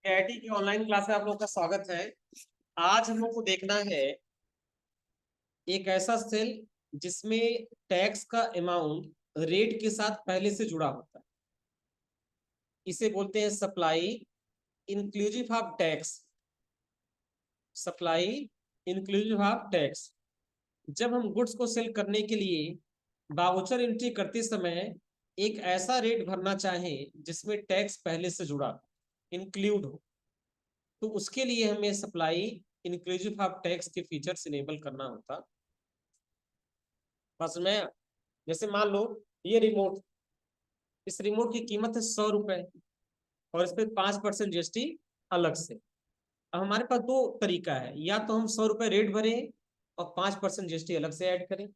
KIT की online class में आप लोगों का स्वागत है। आज हम लोग को देखना है एक ऐसा सेल जिसमें टैक्स का अमाउंट रेट के साथ पहले से जुड़ा होता है। इसे बोलते हैं supply inclusive of tax. Supply inclusive of tax. जब हम गुड्स को सेल करने के लिए वाउचर एंट्री करते समय एक ऐसा रेट भरना चाहें जिसमें टैक्स पहले से जुड़ा इंक्लूड हो, तो उसके लिए हमें सप्लाई इंक्लूसिव ऑफ टैक्स के फीचर्स इनेबल करना होता। बस मैं जैसे मान लो ये रिमोट, इस रिमोट की कीमत है 100 रुपए और इस पर 5% जीएसटी अलग से। अब हमारे पास दो तरीका है, या तो हम 100 रुपए रेट भरें और 5% जीएसटी अलग से ऐड करें,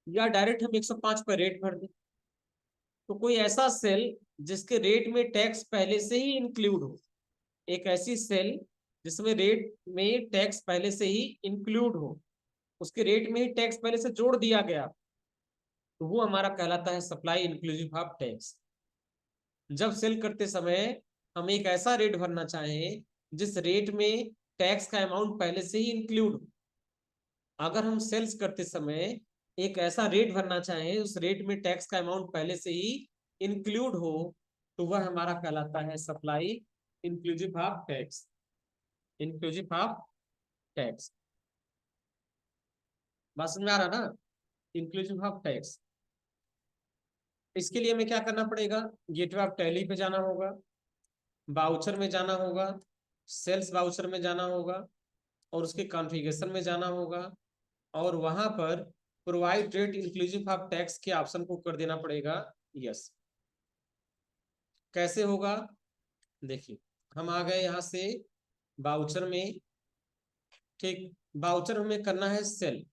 या डायरेक्ट हम 105 पे रेट भर दें। तो कोई ऐसा सेल जिसके रेट में टैक्स पहले से ही इंक्लूड हो, एक ऐसी सेल जिसमें रेट में टैक्स पहले से ही इंक्लूड हो, उसके रेट में ही टैक्स पहले से जोड़ दिया गया, तो वो हमारा कहलाता है सप्लाई इंक्लूसिव ऑफ टैक्स। जब सेल करते समय हम एक ऐसा रेट भरना चाहें जिस रेट में टैक्स का अमाउंट पहले से ही इंक्लूड हो। अगर हम सेल्स करते समय एक ऐसा रेट भरना चाहें उस रेट में टैक्स का अमाउंट पहले से ही इंक्लूड हो, तो वह हमारा कहलाता है supply inclusive of tax. Inclusive of tax, बात समझ में आ रहा ना? Inclusive of tax. इसके लिए हमें क्या करना पड़ेगा? गेटवे ऑफ टैली पे जाना होगा, बाउचर में जाना होगा, सेल्स बाउचर में जाना होगा और उसके कॉन्फ़िगरेशन में जाना होगा और वहां पर provide rate inclusive of tax के ऑप्शन को कर देना पड़ेगा यस। कैसे होगा? देखिए, हम आ गए यहां से बाउचर में। ठीक, बाउचर हमें करना है सेल।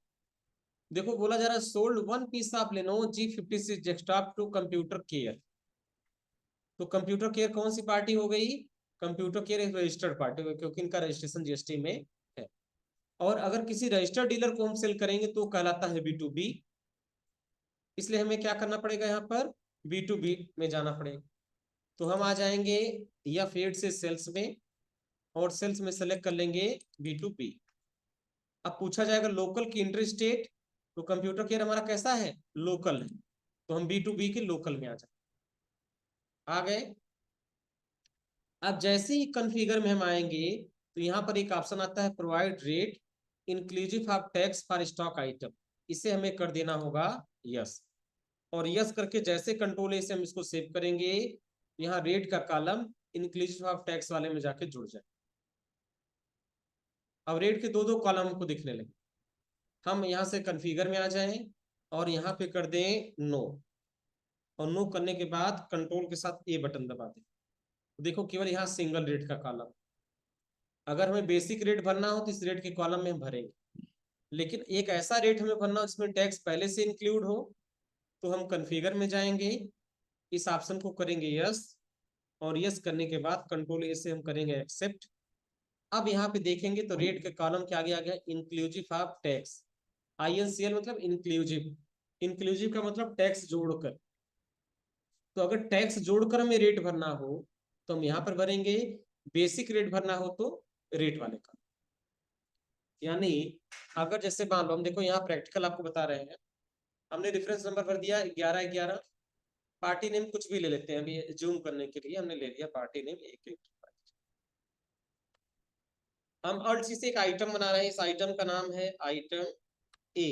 देखो बोला जा रहा है sold one piece of Lenovo G56 desktop to computer care. तो कंप्यूटर केयर कौन सी पार्टी हो गई? कंप्यूटर केयर एक रजिस्टर्ड पार्टी हो गई क्योंकि इनका रजिस्ट्रेशन जीएसटी में है। और अगर किसी रजिस्टर्ड डीलर को हम सेल करेंगे तो कहलाता है B2B। इसलिए हमें क्या करना पड़ेगा? यहाँ पर B2B में जाना पड़ेगा। तो हम आ जाएंगे या फेड से सेल्स में और सेल्स में सेलेक्ट कर लेंगे B2B। अब पूछा जाएगा लोकल की इंटर स्टेट, तो कंप्यूटर केयर हमारा कैसा है? लोकल है, तो हम B2B के लोकल में आ जाए। आ गए। अब जैसे ही कॉन्फ़िगर में हम आएंगे तो यहाँ पर एक ऑप्शन आता है provide rate inclusive of tax for stock item. इसे हमें कर देना होगा यस। और यस करके जैसे कंट्रोल ए से हम इसको सेव करेंगे, यहाँ रेट का कॉलम इंक्लूसिव ऑफ टैक्स वाले में जाके जुड़ जाए। अब रेट के दो दो कॉलम हमको दिखने लगे। हम यहाँ से कॉन्फ़िगर में आ जाएं और यहाँ पे कर दें नो, और नो करने के बाद कंट्रोल के साथ ए बटन दबा दें। देखो केवल यहाँ सिंगल रेट का कॉलम। अगर हमें बेसिक रेट भरना हो तो इस रेट के कॉलम में हम भरेंगे, लेकिन एक ऐसा रेट हमें भरना हो जिसमें टैक्स पहले से इंक्लूड हो, तो हम कॉन्फ़िगर में जाएंगे, इस ऑप्शन को करेंगे यस, और यस करने के बाद कंट्रोल ए से हम करेंगे एक्सेप्ट। अब यहाँ पे देखेंगे तो रेट के कॉलम के आगे आ गया इंक्लूसिव ऑफ टैक्स। INCL मतलब इंक्लूसिव, इंक्लूसिव का मतलब टैक्स जोड़कर। तो अगर टैक्स जोड़कर हमें रेट भरना हो तो हम यहाँ पर भरेंगे, बेसिक रेट भरना हो तो रेट वाले का। यानी अगर जैसे मान लो हम देखो यहाँ प्रैक्टिकल आपको बता रहे हैं, हमने रेफरेंस नंबर भर दिया 1111, पार्टी नेम कुछ भी ले लेते हैं, अभी जूम करने के लिए हमने ले लिया पार्टी नेम एक। हम और चीज से एक आइटम बना रहे हैं, इस आइटम का नाम है आइटम ए।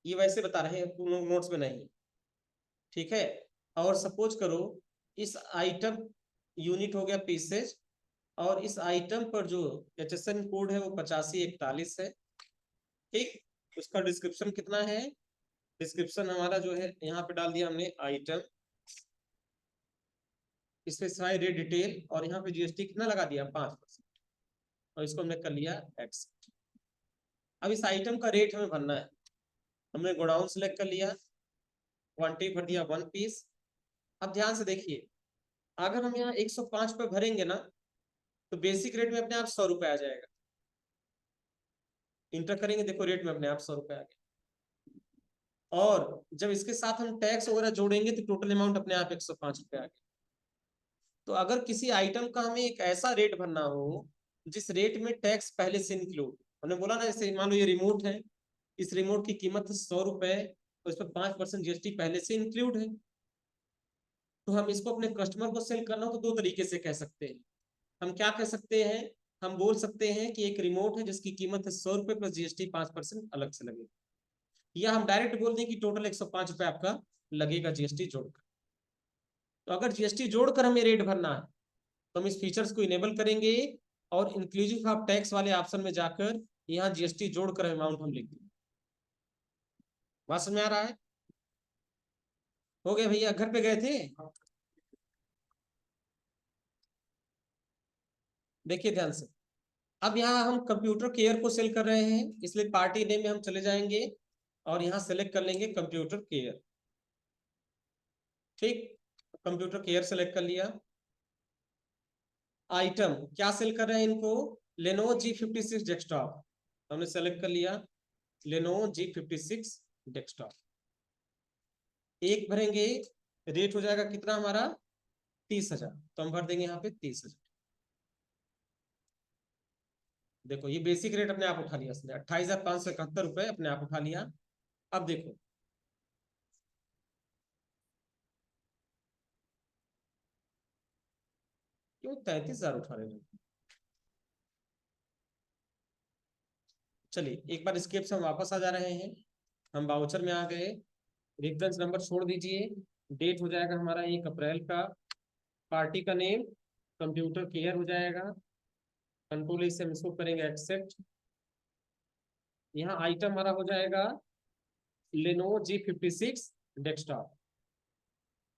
ये वैसे बता रहे हैं, नोट्स में नहीं, ठीक है। और सपोज करो इस आइटम यूनिट हो गया पीसेज, और इस आइटम पर जो HSN कोड है वो 8541 है। ठीक, उसका डिस्क्रिप्शन कितना है? डिस्क्रिप्शन हमारा जो है यहाँ पे डाल दिया हमने आइटम स्पेसिफाई रेट डिटेल, और यहाँ पे जीएसटी कितना लगा दिया? 5%, और इसको हमने कर लिया एक्स। अब इस आइटम का रेट हमें भरना है। हमने गोडाउन सेलेक्ट कर लिया, क्वांटिटी भर दिया 1 पीस। अब ध्यान से देखिए, अगर हम यहाँ 105 पे भरेंगे ना तो बेसिक रेट में अपने आप 100 रुपए आ जाएगा। इंटर करेंगे, देखो रेट में अपने आप 100 रुपए आ गया। और जब इसके साथ हम टैक्स वगैरह जोड़ेंगे तो टोटल अमाउंट अपने आप 105 रुपए आ गया। तो अगर किसी आइटम का हमें एक ऐसा रेट भरना हो जिस रेट में टैक्स पहले से इंक्लूड, हमने बोला ना, जैसे मान लो ये रिमोट है, इस रिमोट की कीमत 100 रुपए, तो इस पर 5% जीएसटी पहले से इंक्लूड है। तो हम इसको अपने कस्टमर को सेल करना हो तो दो तरीके से कह सकते हैं। हम क्या कह सकते हैं, हम बोल सकते हैं कि एक रिमोट है जिसकी कीमत है 100 रुपए प्लस जीएसटी 5% अलग से लगेगा, या हम डायरेक्ट बोल दें कि टोटल 105 रुपए आपका लगेगा जीएसटी जोड़कर। तो अगर जीएसटी जोड़कर हमें रेट भरना है तो हम इस फीचर्स को इनेबल करेंगे और इंक्लूसिव ऑफ टैक्स वाले ऑप्शन में जाकर यहाँ जीएसटी जोड़कर अमाउंट हम लिख देंगे। बात समझ में आ रहा है? हो गया भैया, घर पे गए थे? देखिए ध्यान से, अब यहाँ हम कंप्यूटर केयर को सेल कर रहे हैं, इसलिए पार्टी नेम में हम चले जाएंगे और यहाँ सेलेक्ट कर लेंगे कंप्यूटर केयर। ठीक, कंप्यूटर केयर सेलेक्ट कर लिया। आइटम क्या सेल कर रहे हैं इनको, लेनोवो G56 डेस्कटॉप, हमने सेलेक्ट कर लिया लेनोवो G56 डेस्कटॉप। एक भरेंगे, रेट हो जाएगा कितना हमारा 30,000, तो हम भर देंगे यहाँ पे 30,000। देखो ये बेसिक रेट अपने आप उठा लिया इसने, 28,571 रुपए अपने आप उठा लिया। अब देखो क्यों 33,000 उठा रहे हैं। चलिए एक बार स्केप से हम वापस आ जा रहे हैं, हम बाउचर में आ गए, रेफरेंस नंबर छोड़ दीजिए, डेट हो जाएगा हमारा 1 अप्रैल का, पार्टी का नेम कंप्यूटर केयर हो जाएगा, कंट्रोल से हम इसको करेंगे एक्सेप्ट। यहाँ आइटम हमारा हो जाएगा लेनोवो G56 डेस्कटॉप,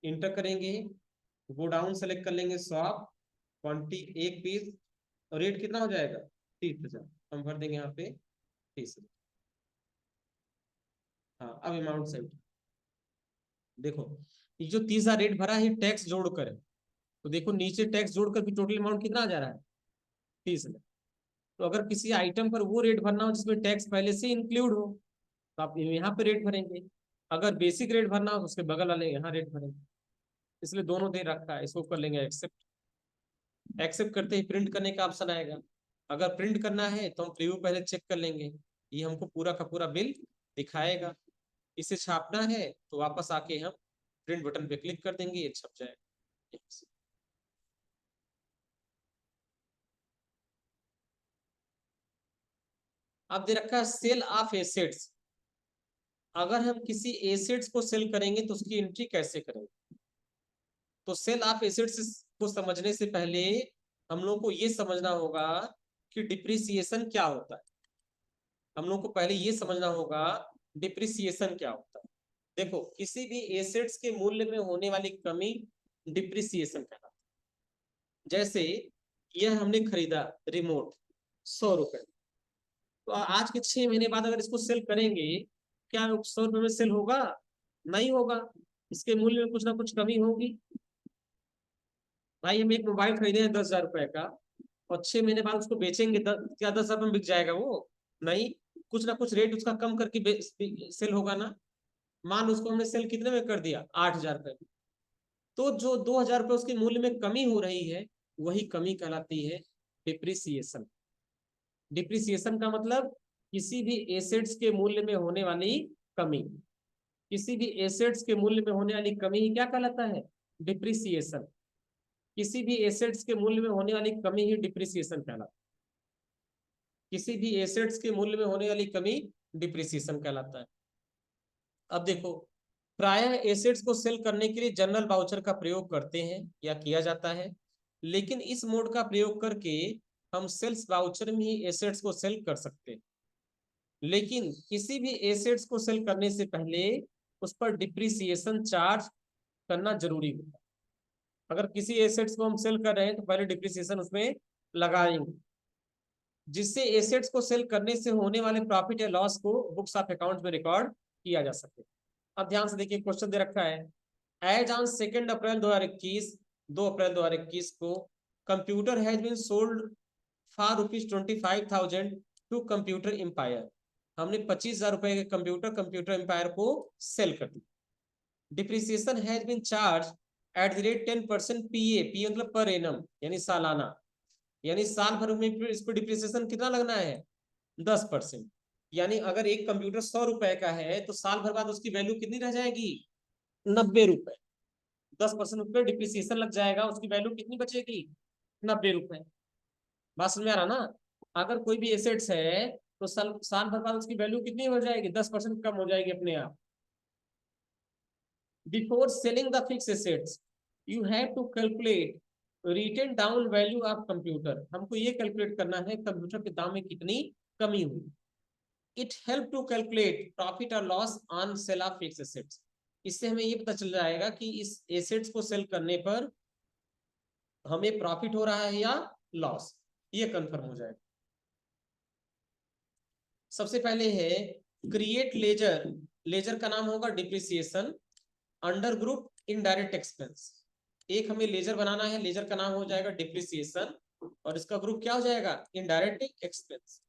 इंटर करेंगे, गो डाउन सेलेक्ट कर लेंगे, शॉप क्वांटिटी 1 पीस, और रेट कितना हो जाएगा 30,000, हम भर देंगे यहाँ पे 30,000। हाँ अब अमाउंट सेट, देखो ये जो 30,000 रेट भरा है टैक्स जोड़कर है, तो देखो नीचे टैक्स जोड़कर भी टोटल अमाउंट कितना आ जा रहा है 30,000। तो अगर किसी आइटम पर वो रेट भरना हो जिसमें टैक्स पहले से इंक्लूड हो तो आप यहाँ पे रेट भरेंगे, अगर बेसिक रेट भरना हो तो उसके बगल वाले यहाँ रेट भरेंगे, इसलिए दोनों दे रखा है। इसको कर लेंगे एक्सेप्ट, एक्सेप्ट करते ही प्रिंट करने का ऑप्शन आएगा, अगर प्रिंट करना है तो हम प्रीव्यू पहले चेक कर लेंगे, ये हमको पूरा का पूरा बिल दिखाएगा। इसे छापना है तो वापस आके हम प्रिंट बटन पे क्लिक कर देंगे, ये छप जाएगा। अब दे रखा है सेल ऑफ एसेट्स, अगर हम किसी एसेट्स को सेल करेंगे तो उसकी एंट्री कैसे करेंगे। तो सेल ऑफ एसेट्स को समझने से पहले हम लोग को ये समझना होगा कि डिप्रिसिएशन क्या होता है। हम लोग को पहले ये समझना होगा डिप्रिसिएशन क्या होता है। देखो किसी भी एसेट्स के मूल्य में होने वाली कमी डिप्रिसिएशन कहलाता है। जैसे यह हमने खरीदा रिमोट 100 रुपए, तो आज के 6 महीने बाद अगर इसको सेल करेंगे, क्या 100 रुपए में सेल होगा? नहीं होगा, इसके मूल्य में कुछ ना कुछ कमी होगी। भाई हम एक मोबाइल खरीदे हैं 10,000 रुपए का, और 6 महीने बाद उसको बेचेंगे, क्या 10,000 में बिक जाएगा वो? नहीं, कुछ ना कुछ रेट उसका कम करके सेल होगा ना। मान लो उसको हमने सेल कितने में कर दिया 8,000 रुपए में, तो जो 2,000 रुपए उसके मूल्य में कमी हो रही है वही कमी कहलाती है डिप्रिसिएशन। डिप्रिसिएशन का मतलब किसी भी एसेट्स के मूल्य में होने वाली कमी, किसी भी एसेट्स के मूल्य में होने वाली कमी ही क्या कहलाता है डिप्रिसिएशन। किसी भी एसेट्स के मूल्य में होने वाली कमी ही डिप्रिसिएशन कहलाता है, किसी भी एसेट्स के मूल्य में होने वाली कमी डिप्रिसिएशन कहलाता है। अब देखो प्रायः एसेट्स को सेल करने के लिए जनरल वाउचर का प्रयोग करते हैं या किया जाता है, लेकिन इस मोड का प्रयोग करके हम सेल्स वाउचर में ही एसेट्स को सेल कर सकते हैं। लेकिन किसी भी एसेट्स को सेल करने से पहले उस पर डिप्रिसिएशन चार्ज करना जरूरी होता है। अगर किसी एसेट्स को हम सेल कर रहे हैं तो पहले डिप्रिसिएशन उसमें लगाएंगे, जिससे एसेट्स को सेल करने से होने वाले प्रॉफिट या लॉस को बुक्स ऑफ अकाउंट में रिकॉर्ड किया जा सके। अब ध्यान से देखिए, क्वेश्चन दे रखा है एज ऑन 2 अप्रैल 2021, 2 अप्रैल 2021 को computer has been sold for ₹25,000 to computer empire. हमने 25,000 रुपए के कंप्यूटर एम्पायर को सेल कर दिया। Depreciation has been charge @10% PA मतलब पर एनम यानी सालाना, यानी साल भर में इस पर डिप्रिसिएशन कितना लगना है 10%। यानी अगर एक कंप्यूटर 100 रुपए का है तो साल भर बाद उसकी वैल्यू कितनी रह जाएगी 90 रुपए। 10% उस पर डिप्रिसिएशन लग जाएगा, उसकी वैल्यू कितनी बचेगी 90 रुपए। बात समझ में आ रहा ना। अगर कोई भी एसेट्स है तो साल भर बाद उसकी वैल्यू कितनी हो जाएगी 10% कम हो जाएगी अपने आप। Before selling the fix assets you have to calculate written down value of computer. हमको ये कैलकुलेट करना है कंप्यूटर के दाम में कितनी कमी हुई। It help to calculate profit और loss on sale of fix assets. इससे हमें ये पता चल जाएगा कि इस एसेट्स को सेल करने पर हमें प्रॉफिट हो रहा है या लॉस, ये कंफर्म हो जाएगा। सबसे पहले है क्रिएट लेजर। लेजर का नाम होगा depreciation under group indirect expense. एक हमें लेजर बनाना है, लेजर का नाम हो जाएगा डिप्रिसिएशन और इसका ग्रुप क्या हो जाएगा इनडायरेक्ट एक्सपेंस।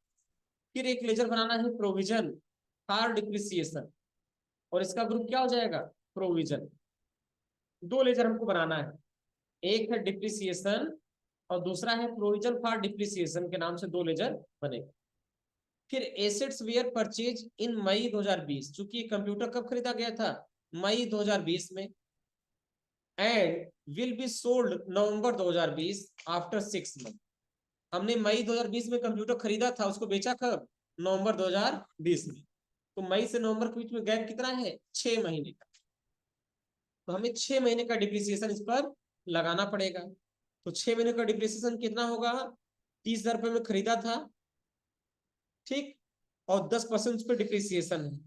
फिर एक लेजर बनाना है प्रोविजन फॉर डिप्रिसिएशन और इसका ग्रुप क्या हो जाएगा प्रोविजन। दो लेजर हमको बनाना है, एक है डिप्रिसिएशन और दूसरा है प्रोविजन फॉर डिप्रिसिएशन के नाम से दो लेजर बनेगा। फिर एसेट्स वेयर परचेज इन मई 2020, चूंकि कंप्यूटर कब खरीदा गया था मई 2020 में, and will be sold November 2020 after 6 month. हमने मई 2020 में कंप्यूटर खरीदा था, उसको बेचा कब नवंबर 2020 में। तो मई से नवंबर के बीच में गैप कितना है 6 महीने का। तो हमें 6 महीने का डिप्रिसिएशन इस पर लगाना पड़ेगा। तो 6 महीने का डिप्रिसिएशन कितना होगा 30,000 रुपए में खरीदा था, ठीक, और 10% उस पर डिप्रिसिएशन है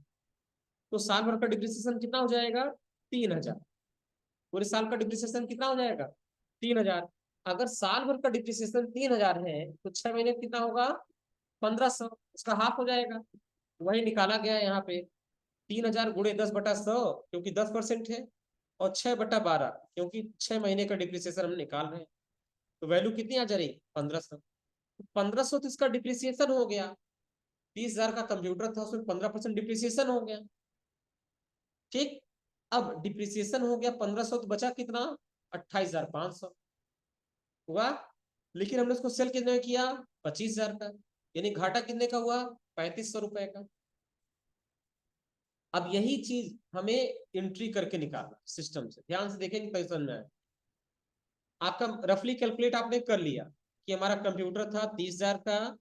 तो साल भर का डिप्रिसिएशन कितना हो जाएगा 3,000। पूरे साल का डिप्रिसिएशन कितना हो जाएगा 3,000। अगर साल भर का डिप्रिसिएशन 3,000 है तो 6 महीने कितना होगा 1,500, उसका हाफ हो जाएगा। वही निकाला गया है यहाँ पे 3,000 गुणे 10/100 क्योंकि 10% है और 6/12 क्योंकि 6 महीने का डिप्रिसिएशन हम निकाल रहे हैं। तो वैल्यू कितनी आ जा रही 1,500। 1,500 तो इसका डिप्रिसिएशन हो गया। 30,000 का कंप्यूटर था उसमें 15% डिप्रिसिएशन हो गया, ठीक। अब डिप्रिसिएशन हो गया 1,500 तो बचा कितना 28,500 हुआ। लेकिन हमने उसको सेल कितने में किया 25,000 का, यानी घाटा कितने का हुआ 3,500 रुपए का। अब यही चीज हमें एंट्री करके निकालना सिस्टम से, ध्यान से देखेंगे तो समझ में आए। आपका रफली कैलकुलेट आपने कर लिया कि हमारा कंप्यूटर था 30,000 का,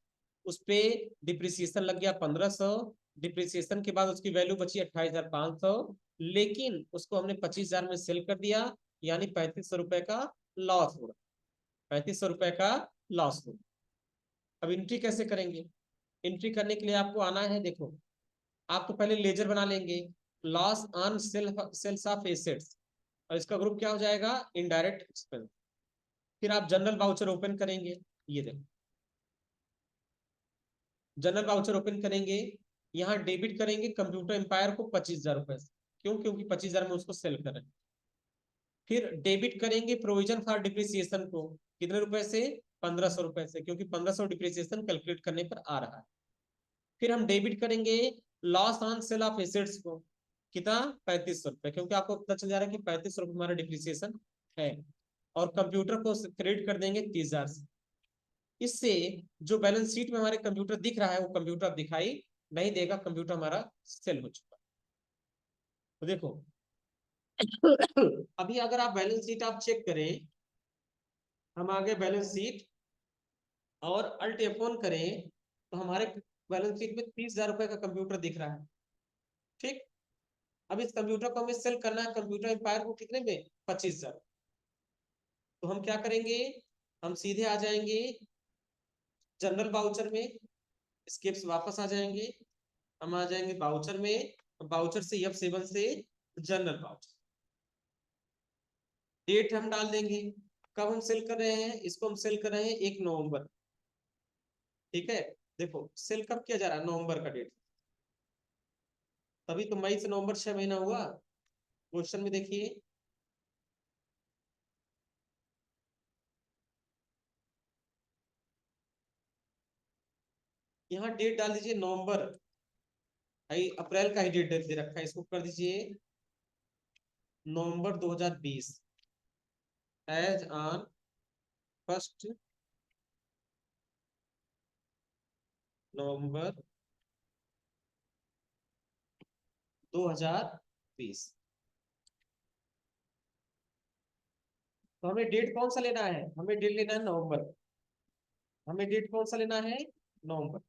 उस पे डिप्रिसिएशन लग गया 1,500, डिप्रिसिएशन के बाद उसकी वैल्यू बची 28,500, लेकिन उसको हमने 25,000 में सेल कर दिया, यानी 3,500 रुपए का लॉस हो रहा, 3,500 रुपए का लॉस हो। अब एंट्री कैसे करेंगे। एंट्री करने के लिए आपको आना है, देखो आप तो पहले लेजर बना लेंगे loss on sales of assets और इसका ग्रुप क्या हो जाएगा इनडायरेक्ट एक्सपेंस। फिर आप जनरल वाउचर ओपन करेंगे, ये देखो जनरल वाउचर ओपन करेंगे, यहाँ डेबिट करेंगे कंप्यूटर एम्पायर को 25,000 रुपए से, क्यों क्योंकि 25,000 में उसको सेल कर रहे हैं। फिर डेबिट करेंगे प्रोविजन फॉर डिप्रिसिएशन को कितने रुपए से 1,500 रुपए से, क्योंकि 1,500 डिप्रिसिएशन कैलकुलेट करने पर आ रहा है। फिर हम डेबिट करेंगे loss on sale of assets को कितना 3,500 रुपए, क्योंकि आपको पता चल जा रहा है कि 3,500 रुपए हमारा डिप्रिसिएशन है, और कंप्यूटर को क्रेडिट कर देंगे 30,000 से। इससे जो बैलेंस शीट में हमारे कंप्यूटर दिख रहा है वो कंप्यूटर अब दिखाई नहीं देगा, कंप्यूटर हमारा सेल हो चुका। तो देखो अभी अगर आप बैलेंस शीट आप चेक करें, हम आगे बैलेंस शीट और अल्ट F1 करें तो हमारे बैलेंस शीट में 30,000 रुपए का कंप्यूटर दिख रहा है, ठीक। अब इस कंप्यूटर को हमें सेल करना है कंप्यूटर एम्पायर को कितने में 25,000। तो हम क्या करेंगे, हम सीधे आ जाएंगे जनरल बाउचर में, स्केप्स वापस आ जाएंगे, हम आ जाएंगे बाउचर में, बाउचर से F7 से जनरल बाउचर, डेट हम डाल देंगे कब हम सेल कर रहे हैं, इसको हम सेल कर रहे हैं 1 नवंबर, ठीक है। देखो सेल कब किया जा रहा है नवंबर का डेट, तभी तो मई से नवंबर 6 महीना हुआ। क्वेश्चन में देखिए यहाँ डेट डाल दीजिए नवंबर, अप्रैल का ही डेट दे रखा है, इसको कर दीजिए नवंबर 2020, एज ऑन 1 नवंबर 2020। तो हमें डेट कौन सा लेना है, हमें डेट लेना है नवंबर, हमें डेट कौन सा लेना है, नवंबर।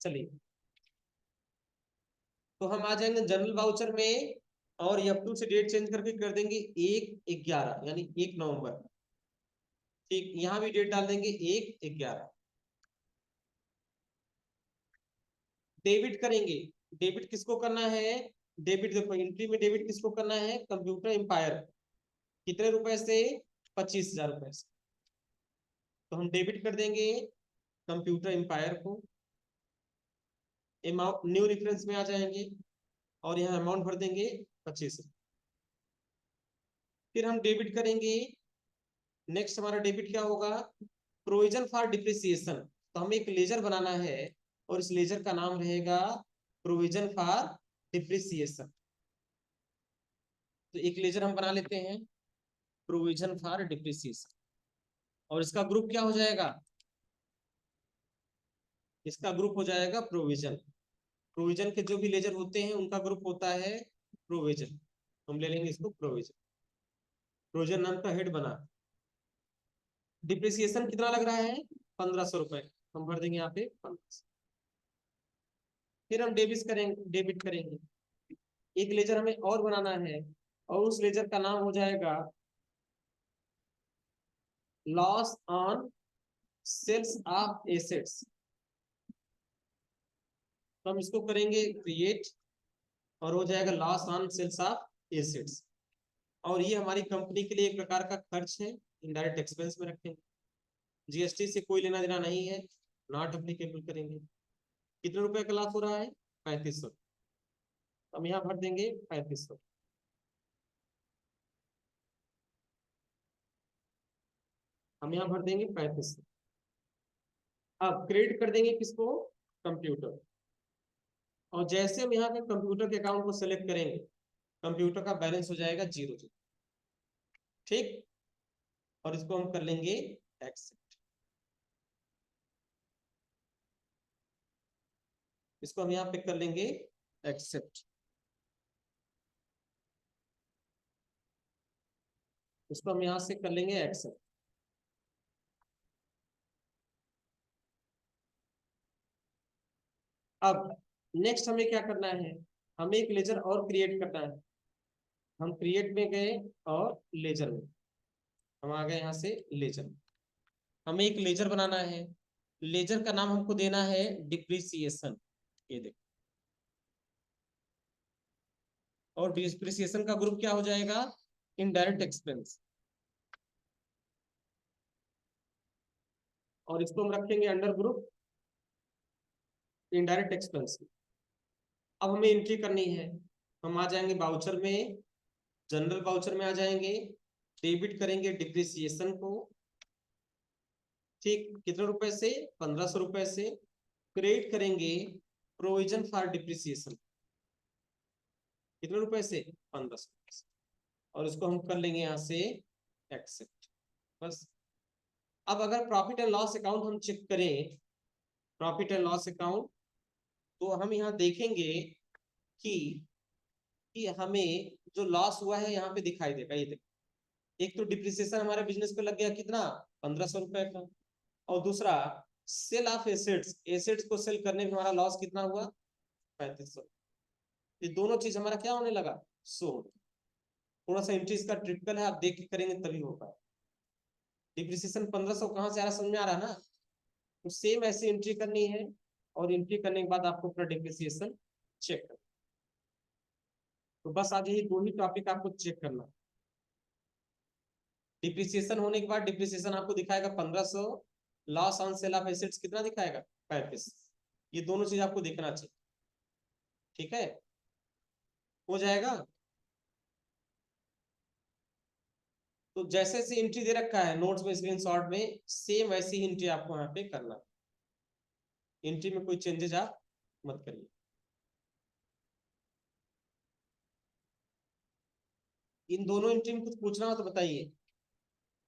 चलिए, तो हम आ जाएंगे जनरल वाउचर में और F2 से डेट चेंज करके कर देंगे 1/11 यानी 1 नवंबर। ठीक, यहां भी डेट डाल देंगे 1/11। डेबिट करेंगे, डेबिट किसको करना है, डेबिट देखो एंट्री में डेबिट किसको करना है, कंप्यूटर एम्पायर। कितने रुपए से, 25,000 रुपए से। तो हम डेबिट कर देंगे कंप्यूटर एम्पायर को, अमाउंट न्यू रेफरेंस में आ जाएंगे और यहाँ अमाउंट भर देंगे 25। फिर हम डेबिट करेंगे, नेक्स्ट हमारा डेबिट क्या होगा, प्रोविजन फॉर डिप्रिसिएशन। तो हमें एक लेजर बनाना है और इस लेजर का नाम रहेगा प्रोविजन फॉर डिप्रिसिएशन। तो एक लेजर हम बना लेते हैं, प्रोविजन फॉर डिप्रिसिएशन, और इसका ग्रुप क्या हो जाएगा, इसका ग्रुप हो जाएगा प्रोविजन। प्रोविजन के जो भी लेजर होते हैं उनका ग्रुप होता है प्रोविजन। हम ले लेंगे इसको प्रोविजन, प्रोविजन नाम का हेड बना। डिप्रिसिएशन कितना लग रहा है, 1500 रुपए, हम भर देंगे यहाँ पे 1500। फिर हम डेबिट करेंगे, एक लेजर हमें और बनाना है और उस लेजर का नाम हो जाएगा loss on sales of assets. तो हम इसको करेंगे क्रिएट और हो जाएगा loss on sales of assets. और ये हमारी कंपनी के लिए एक प्रकार का खर्च है, इनडायरेक्ट एक्सपेंस में रखेंगे, जीएसटी से कोई लेना देना नहीं है, नॉट अप्लीकेबल करेंगे। कितने रुपए का लाभ हो रहा है, 3500। हम यहाँ भर देंगे 3500, हम यहाँ भर देंगे 3500। अब क्रेडिट कर देंगे किसको, कंप्यूटर। और जैसे हम यहाँ पे कंप्यूटर के अकाउंट को सेलेक्ट करेंगे, कंप्यूटर का बैलेंस हो जाएगा 0 0। ठीक, और इसको हम कर लेंगे एक्सेप्ट। इसको हम यहाँ पे कर लेंगे एक्सेप्ट, इसको हम यहाँ से कर लेंगे एक्सेप्ट। अब नेक्स्ट हमें क्या करना है, हमें एक लेजर और क्रिएट करना है। हम क्रिएट में गए और लेजर में, हम आ गए यहाँ से लेजर। हमें एक लेजर बनाना है, लेजर का नाम हमको देना है डिप्रिसिएशन। ये देखो, और डिप्रिसिएशन का ग्रुप क्या हो जाएगा, इनडायरेक्ट एक्सपेंस। और इसको हम रखेंगे अंडर ग्रुप इनडायरेक्ट एक्सपेंस। अब हमें एंट्री करनी है, हम आ जाएंगे बाउचर में, जनरल बाउचर में आ जाएंगे, डेबिट करेंगे डिप्रिसिएशन को। ठीक, कितने रुपए से, 1500 रुपए से। क्रेडिट करेंगे प्रोविजन फॉर डिप्रिसिएशन, कितने रुपए से, 1500 से। और इसको हम कर लेंगे यहाँ से एक्सेप्ट, बस। अब अगर प्रॉफिट एंड लॉस अकाउंट हम चेक करें, प्रॉफिट एंड लॉस अकाउंट, तो हम यहाँ देखेंगे कि हमें जो लॉस हुआ है यहाँ पे दिखाई देगा। ये देखो, एक तो डिप्रिसिएशन हमारे बिजनेस पे लग गया कितना, 1500 रुपए का। और दूसरा सेल ऑफ एसेट्स, एसेट्स को सेल करने में हमारा लॉस कितना हुआ, 3500। ये दोनों चीज हमारा क्या होने लगा, शो। थोड़ा सा एंट्री इसका ट्रिपिकल है, आप देख के करेंगे तभी होगा। डिप्रिसिएशन 1500 कहाँ से आ रहा, समझ में आ रहा ना। तो सेम ऐसी एंट्री करनी है और एंट्री करने के बाद आपको पूरा डिप्रिसिएशन चेक करना। तो बस आज यही दो ही टॉपिक आपको चेक करना। डिप्रिसिएशन होने के बाद डिप्रिसिएशन आपको दिखाएगा 1500, loss on sale of assets कितना दिखाएगा, 35। ये दोनों चीज आपको देखना चाहिए, ठीक है, हो जाएगा। तो जैसे जैसे एंट्री दे रखा है नोट्स में, स्क्रीनशॉट में, सेम वैसी ही एंट्री आपको यहाँ पे करना। एंट्री में कोई चेंजेस आप मत करिए। इन दोनों एंट्री में कुछ पूछना हो तो बताइए।